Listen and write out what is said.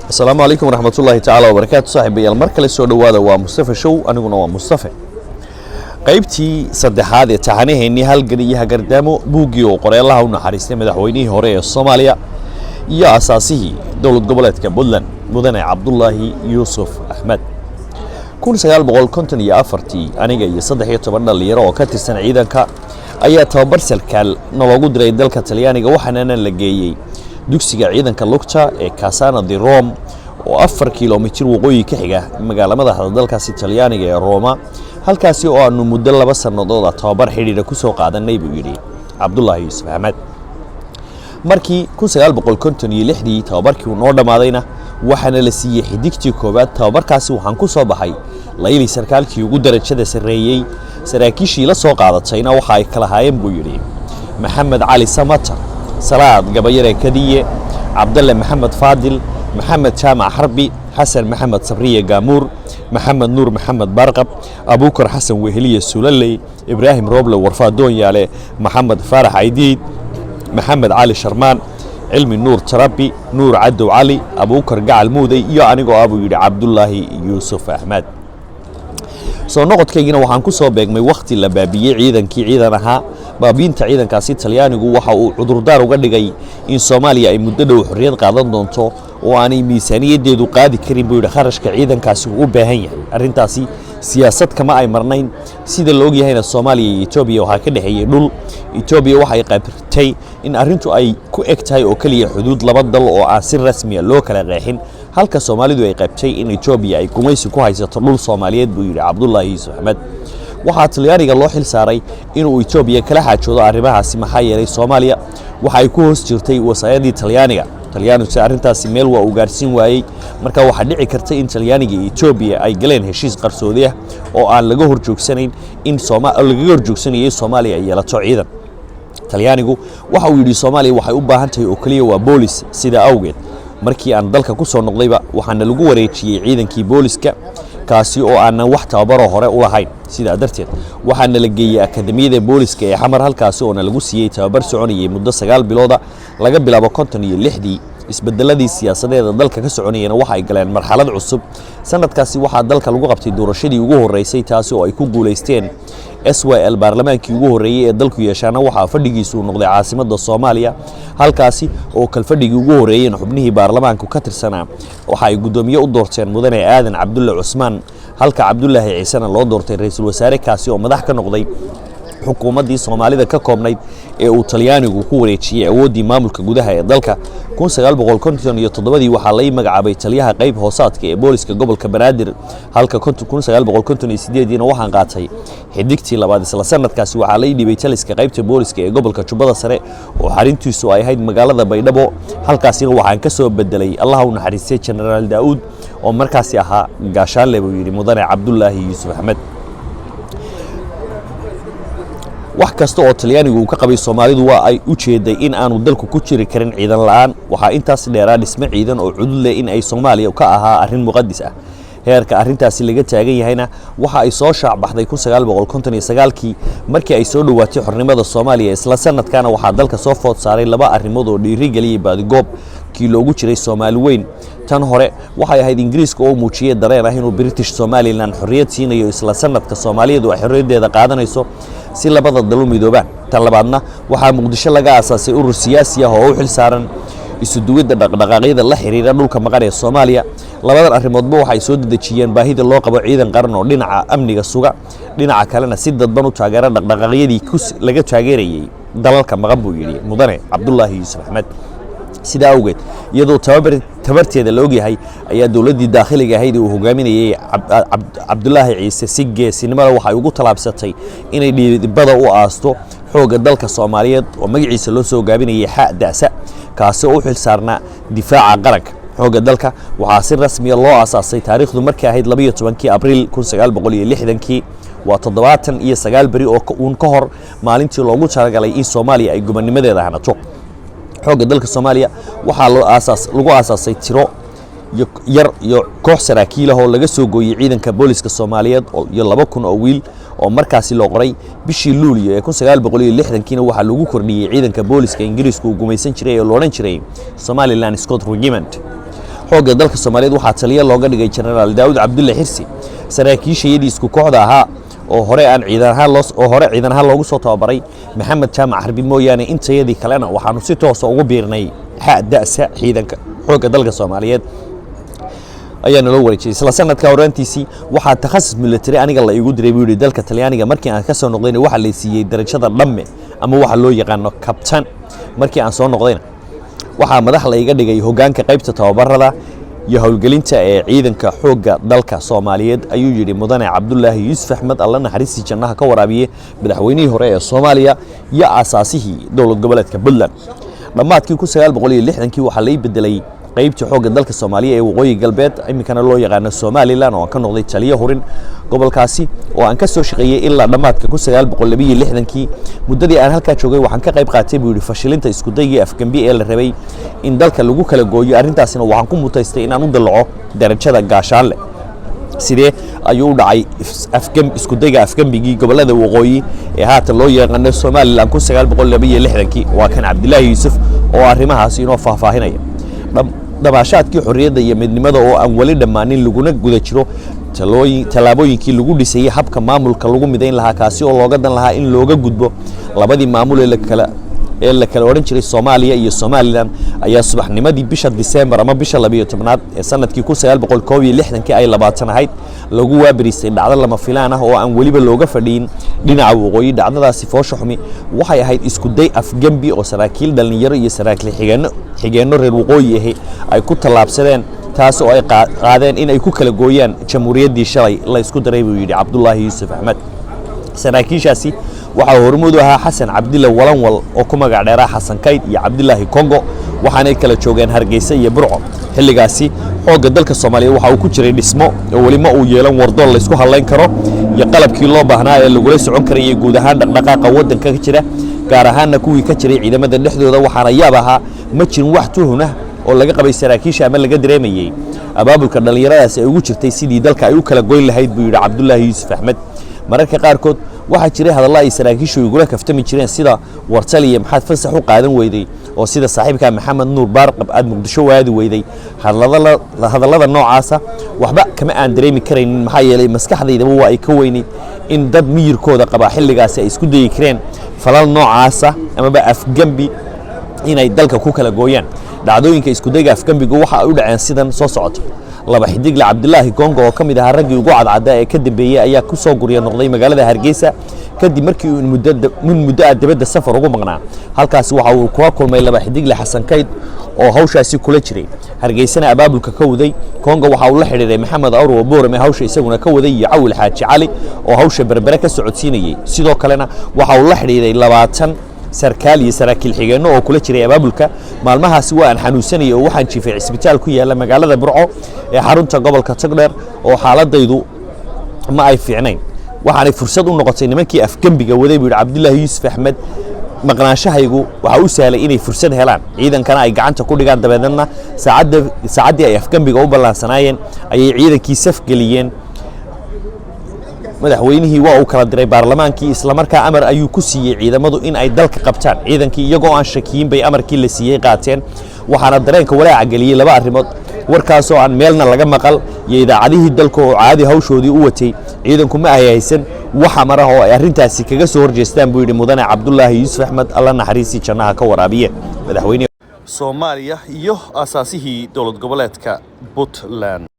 السلام عليكم ورحمة الله تعالى وبركاته. صاحبي المركز السوداء ومصطفى شو أنا قلنا مصطفى qaybtii saddexaad ee taxanaheennii halganiyaha gardaamo buuggii oo qoray Allaha u naxariistay madaxweynihii hore ee Soomaaliya iyo asaasihii dowlad goboleedka Puntland mudane Cabdullaahi Yuusuf Axmed 1954 aniga iyo 13 dhalinyaro oo ka tirsan ciidanka ayaa tababar salkaal nalagu diray dalka Talyaaniga waxaana la geeyay dugsiga ciidanka lugta ee Casana di Rome oo 4 kiiloomitir waqooyi ka xiga magaalada dalkaasi Talyaaniga ee Roma halkaasi oo aanu muddo 2 sanadood tababar xiriir ku soo qaadanay buu yiri Cabdullaahi Yuusuf Axmed markii 1956 tababarkii uu noo dhamaadayna waxaana la siiyay xidigtii koobaad tababarkaasi waxaan ku soo baxay layli sarkaalkii ugu darajada sareeyay saraakiishii la soo qaadatayna waxa ay kala haayeen buu yiri Maxamed Cali Samata Salaad Gabayare Kadiye Cabdulla Maxamed Faadil محمد جامع حربي حسن محمد صبرية جامور محمد نور محمد برقب أبو بكر حسن وهلية السلالي إبراهيم روبل ورفاد دنيا عليه محمد فارح عيديد محمد علي شرمان علم النور تربي نور عدو علي أبو بكر قاع المودي يعني أبو عبد الله يوسف أحمد soo noqodkaygina waxaan ku soo beegmay waqti la baabiyay ciidankii ciidanaha baabiinta ciidankaasi Talyaanigu waxa uu cudurdaar uga dhigay in Soomaaliya ay muddo dhow xorriyad qaadan doonto oo aanay miisaaniyadeedu qaadi karin buu kharashka ciidankaasi u baahan yahay arintaasi siyaasad kama ay marnayn sida loo ogyahay Soomaaliya iyo Itoobiya waxa ka dhaxeeyay dhul Itoobiya waxay qaybtay in arintu ay ku egtahay oo kaliya xuduud laba dal oo aan si rasmi ah loo kala qeexin halka Soomaalidu ay qaybtay in Itoobiya ay gumaysi ku haysato dhul Soomaaliyeed buu yiri Cabdullaahi Yuusuf Axmed waxa Talyaaniga loo xil saaray inuu Itoobiya kala xaajoodo arrimahaasi maxaa yeelay Soomaaliya waxa ay ku hoos jirtay wasaayadii Talyaaniga Talyaanigu arintaasi meel waa u gaarsiin waayay marka waxa dhici karta in Talyaaniga iyo Itoobiya ay galeen heshiis qarsoodi ah oo aan laga horjoogsanayn in Soomaaliya ay yeelato ciidan Talyaanigu waxa uu yiri Soomaaliya waxay u baahan tahay oo kaliya waa boolis sida awgeed markii aan dalka ku soo noqdayba waxaana lagu wareejiyay ciidankii booliska kaasi oo aan wax tababaro hore u lahayn sida darteed waxaana la geeyay akademiyada booliska ee Xamar halkaasi oo lagu siiyay tababar soconayay muddo 9 bilood laga bilaabo 56 isbedeladii siyaasadeed dalka ka soconayna waxa ay galeen marxalad cusub sanadkaasi waxa dalka lagu qabtay doorashadii ugu horeysay taasi oo ay ku guuleysteen SYL baarlamaankii ugu horeeyay ee dalku yeeshaana waxa fadhigiisu noqday caasimadda Soomaaliya halkaasi oo kal fadhigii ugu horeeyay xubnihii baarlamaanku ka tirsanaa waxa ay gudoomiye u doorteen mudane Aadan Cabdulla Cusmaan halka Cabdullaahi Ciisana loo doortay ra'iisul wasaare kaasi oo madax ka noqday xukuumaddii Soomaalida ka koobnayd ee uu Talyaanigu ku wareejiyay awoodii maamulka gudaha ee dalka 1957 waxa la magacaabay taliyaha qayb hoosaadka ee booliska gobolka Banaadir halka 1958 waxaan qaatay xidigtii labaad isla sanadkaasi waxa la dhibay taliska qaybta booliska ee gobolka Jubbada Sare oo xarintiisu ay ahayd magaalada Baydhabo halkaasina waxaan ka soo bedelay Allaha u naxariistay General Daawud oo markaasi ahaa gaashaanle buu yiri mudane Cabdullaahi Yuusuf Axmed wax kasta oo Talyaanigu ka qabay Soomaalidu waa ay u jeeday in aanu dalku ku jiri karin ciidan la'aan waxa intaas dheeraad dhisme ciidan oo cudud leh in ay Soomaaliya ka ahaa arrin muqaddis ah heerka arrintaasi laga taagan yahayna waxa ay soo shaac baxday 1959 markii ay soo dhawaatay xornimada Soomaaliya isla sanadkana waxa dalka soo food saaray laba arrimood oo dhiiri galiyay baadigoob kii loogu jiray Soomaali weyn tan hore waxay ahayd Ingiriiska oo muujiyay dareen ah inuu British Somaliland xorriyad siinayo isla sanadka Soomaaliyeed oo xorriyadeeda qaadanayso si labada dal u midoobaan tan labaadna waxa Muqdisho laga aasaasay urur siyaasi ah oo u xil saaran isu duwidda dhaqdhaqaaqyada la xiriira dhulka maqan ee Soomaaliya labadan arrimoodba waxay soo dadajiyeen baahida loo qabo ciidan qaran oo dhinaca amniga suga dhinaca kalena si dadban u taageera dhaqdhaqaaqyadii laga taageerayay dalalka maqan buu yiri mudane Cabdullaahi Yuusuf Axmed sida awgeed iyadoo tabarteeda la ogyahay ayaa dawladii dakhliga ahayd uu hogaaminayay Cabdullaahi Ciise si geesinimada waxa ay ugu talaabsatay inay dhibada u aasto xooga dalka Soomaaliyeed oo magaciisa loo soo gaabinayay Daasa kaasi oo u xil saarnaa difaaca qaranka xooga dalka waxa si rasmi ah loo aasaasay taariikhdu markii ahayd 12 Abriil 1960 waa 79 bari oo ka hor maalintii loogu talagalay in Soomaaliya ay gobonnimadeeda hanato xooga dalka Soomaaliya waxa lagu aasaasay tiro yar iyo koox saraakiil ah oo laga soo gooyay ciidanka booliska Soomaaliyeed iyo 2000 oo wiil oo markaasi loo qoray bishii Luulyo ee 1960 waxa lagu kordhiyay ciidanka booliska Ingiriisku gumaysan jiray oo loo oran jiray Somaliland Scotland Regiment xoogga dalka Soomaaliyeed waxaa taliye looga dhigay Generaal Daawud Cabdulle Xirsi saraakiishayadii isku kooxda ahaa oo hore ciidan ahaan loogu soo tababaray Maxamed Jaamac Harbi mooyaane intayadii kalena waxaanu si toos ah ugu biirnay da'sa ciidanka xoogga dalka Soomaaliyeed ayaana loo wareejiyay isla sanadka horaantiisii waxaa takhasus military aniga la igu diray buu dalka Talyaaniga markii aan ka soo noqdayna waxa la siiyay darajada dhamme ama waxa loo yaqaan captain markii aan soo noqdayna waxaa madax la iga dhigay hoggaanka qaybta tababarada iyo howlgelinta ee ciidanka xoogga dalka Soomaaliyeed ayuu yiri mudane Cabdullaahi Yuusuf Axmed alla naxariistii jannaha ka waraabiye madaxweynihii hore ee Soomaaliya iyo asaasihii dowlad goboleedka Puntland dhamaadkii 1960kii waxa la bedelay qaybta xoogga dalka Soomaaliya ee waqooyi galbeed iminkana loo yaqaan Somaliland oo ka noqday taliye horin gobolkaasi oo aan ka soo shaqeeyay ilaa dhamaadka 1962kii muddadii aan halka joogay waxaan ka qayb qaatay buu fashilinta isku dayga afgambi ee la rabay in dalka lagu kala gooyo arrintaasina waxaan ku mutaystay in aan u dalaco darajada gaashaanle sidee ayuu dhacay isku dayga afgambigii gobolada waqooyi ee haatan loo yaqaan Somaliland 1962kii waa kan Cabdullaahi Yuusuf oo arrimahaas inoo faahfaahinaya dabaashaadkii xorriyadda iyo midnimada oo aan wali dhamaanin laguna guda jiro talaabooyinkii lagu dhisay habka maamulka lagu midayn lahaa kaasi oo looga dan lahaa in looga gudbo labadii maamul ee la kala oran jiray Soomaaliya iyo Somaliland ayaa subaxnimadii bisha December ama bisha 12aad ee sanadkii 1961 ay 20 ahayd lagu waabiristay dhacdo lama filaan ah oo aan waliba looga fadhiin dhinaca waqooyi dhacdadaasi foosho xumi waxay ahayd isku day afgambi oo saraakiil dhalinyaro iyo saraakiil xigeenno reer waqooyi ah ay ku talaabsadeen taas oo ay qaadeen in ay ku kala gooyaan jamhuuriyaddii shalay la isku daray buu yiri Cabdullaahi Yuusuf Axmed saraakiishaasi waxa hormuud u ahaa Xasan Cabdille Walanwal oo ku magac dheeraa Xasan Kayd iyo Cabdullaahi Kongo waxaanay kala joogeen Hargeysa iyo Burco xilligaasi xoogga dalka Soomaaliya waxa uu ku jiray dhismo oo wali ma uu yeelan wardo la isku halayn karo iyo qalabkii loo baahnaa ee lagu socon karay guud ahaan dhaqdhaqaaqa wadanka ka jira gaar ahaan kuwii ka jiray ciidamada dhexdooda waxaana yaab ahaa ma jirin wax tuhuna oo laga qabay saraakiisha ama laga dareemayay abaabulka dhalinyaradaas ay ugu jirtay sidii dalka ay u kala goyn lahayd buu yiri Cabdullaahi Yuusuf Axmed mararka qaarkood waxa jiray hadallo ay saraakiishu igula kaftami jireen sida wartaliye maxaad fasax u qaadan weyday oo sida saaxiibka Maxamed Nuur Baarqab aad Muqdisho waadi weyday hadallada noocaasa waxba kama aan dareemi karaynin maxaa yeelay maskaxdaydaba waa ay ka weynayd in dad miyirkooda qaba xilligaas ay isku dayi kareen falal noocaasa ama afgambi inay dalka ku kala gooyaan dhacdooyinka isku dayga afgambigu waxa ay u dhaceen sidan soo socota laba xidigle Cabdullaahi Kongo oo kamid ah raggii ugu cadcada ee ka dambeeyay ayaa ku soo guriya noqday magaalada Hargeysa kadib markii uu muddo dibadda safar ugu maqnaa halkaas waxa uu ku kulmay laba xidigle Xasan Kayd oo hawshaasi kula jiray Hargeysana abaabulka ka waday Kongo waxa uu la xiriiray Maxamed Awro Boorame hawsha isaguna ka waday iyo Cawil Xaaji Cali oo hawsha berbere ka socodsiinayay sidoo kalena waxa uu la xiriiray 20 sarkaal iyo saraakiil xigeenno oo kula jiray abaabulka maalmahaasi waa aan xanuunsanay oo waxaan jiifay isbitaal ku yaala magaalada Burco ee xarunta gobolka Togdheer oo xaaladaydu ma ay fiicnayn waxaanay fursad u noqotay nimankii afgambiga waday buu Cabdullaahi Yuusuf Axmed maqnaashahaygu waxa uu sahlay inay fursad helaan ciidankana ay gacanta ku dhigaan dabadeedna saacadii ay afgambiga u ballaansanaayeen ayay ciidankii saf geliyeen madaxweynihii waa uu kala diray baarlamaankii isla markaa amar ayuu ku siiyay ciidamadu in ay dalka qabtaan ciidankii iyagoo aan shakiyin bay amarkii la siiyay qaateen waxaana dareenka walaaca galiyay laba arrimood warkaas oo aan meelna laga maqal iyo idaacadihii dalka oo caadi hawshoodii u watay ciidanku ma haysan waxa maraha oo ay arrintaasi kaga soo horjeestaan buu yiri mudane Cabdullaahi Yuusuf Axmed alla naxariisi jannaha ka waraabiye madaxweynaha Soomaaliya iyo asaasihii dowlad goboleedka Puntland